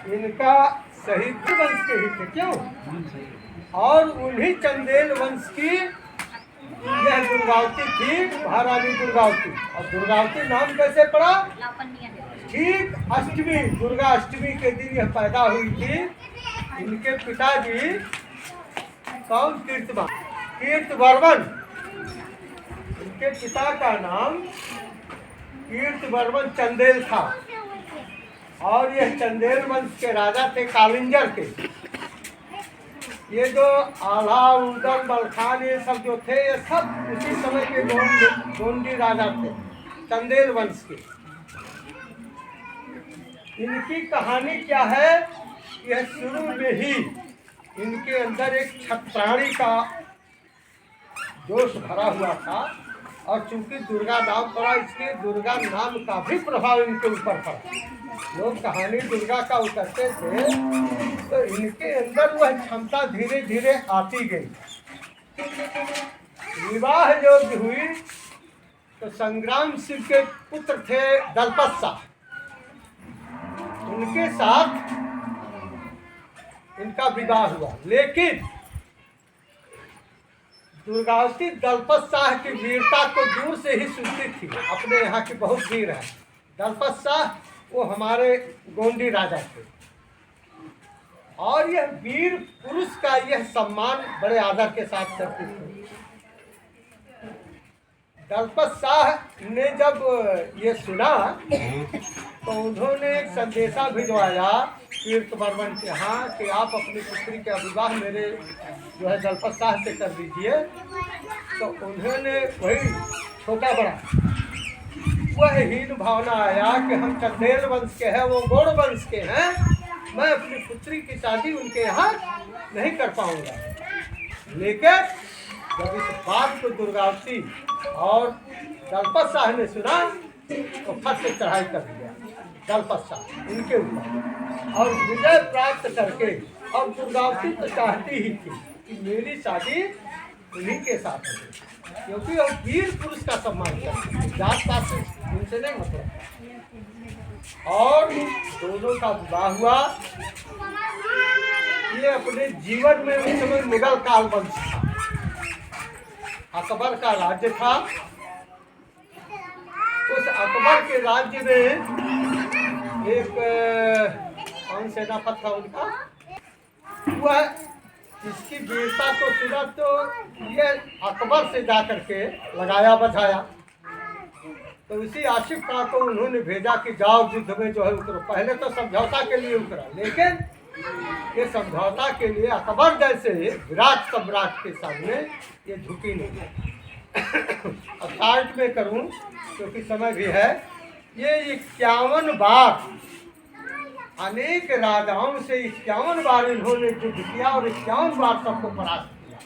इनका शहीद वंश के ही थे, क्यों? और उन्हीं चंदेल वंश की यह दुर्गावती थी, महारानी दुर्गावती। और दुर्गावती नाम कैसे पड़ा? ठीक अष्टमी, दुर्गा अष्टमी के दिन यह पैदा हुई थी। इनके पिताजी कौन? कीर्तिवर्मन। इनके पिता का नाम कीर्तिवर्मन चंदेल था। और यह चंदेल वंश के राजा थे, कालिंजर के। ये जो आल्हा, उदल, बलखान, ये सब जो थे, ये सब उसी समय के गोंडी राजा थे, चंदेल वंश के। इनकी कहानी क्या है? यह शुरू में ही इनके अंदर एक क्षत्राणी का जोश भरा हुआ था। और चूंकि दुर्गा नाम पड़ा, इसलिए दुर्गा नाम का भी प्रभाव इनके ऊपर पड़ा। लोग कहानी दुर्गा का उतरते थे तो इनके अंदर वह क्षमता धीरे धीरे आती गई। विवाह योग्य हुई तो संग्राम सिंह के पुत्र थे दलपत शाह, उनके साथ इनका विवाह हुआ। लेकिन दुर्गावती दलपत शाह की वीरता को दूर से ही सुनती थी। अपने यहाँ की बहुत वीर है दलपत शाह, वो हमारे गोंडी राजा थे। और यह वीर पुरुष का यह सम्मान बड़े आदर के साथ करती थी। दलपत शाह ने जब ये सुना तो उन्होंने एक संदेशा भिजवाया कीर्तिवर्मन के यहाँ कि आप अपनी पुत्री का विवाह मेरे जो है दलपत शाह से कर दीजिए। तो उन्होंने वही छोटा बड़ा वह हीन भावना आया कि हम चंदेल वंश के हैं, वो गौड़ वंश के हैं, मैं अपनी पुत्री की शादी उनके यहाँ नहीं कर पाऊंगा। लेकिन जब इस बात को दुर्गावती और दलपत शाह ने सुना तो फट से चढ़ाई कर दिया दलपत शाह इनके ऊपर और विजय प्राप्त करके। और दुर्गावती तो चाहती ही थी कि मेरी शादी उन्हीं के साथ हो, क्योंकि वो वीर पुरुष का सम्मान करते, जात पात से उनसे नहीं मतलब। और दोनों का विवाह हुआ। ये अपने जीवन में उस समय मुगल काल वंश था, अकबर का राज्य था। उस अकबर के राज्य में एक कौन सेनापति था उनका, वह इसकी वीरता को सुना तो ये अकबर से जाकर के लगाया बजाया। तो इसी आसिफ खां को उन्होंने भेजा कि जाओ युद्ध में जो है उतरो। पहले तो समझौता के लिए उतरा, लेकिन ये समझौता के लिए अकबर जैसे विराट सम्राट के सामने ये झुकी नहीं। अब शार्ट में करूं क्योंकि समय भी है। ये 51 बार अनेक राजाओं से 51 बार इन्होंने युद्ध किया और 51 बार सबको परास्त किया।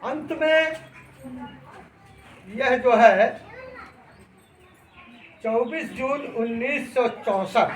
अंत में यह जो है 24 जून 1964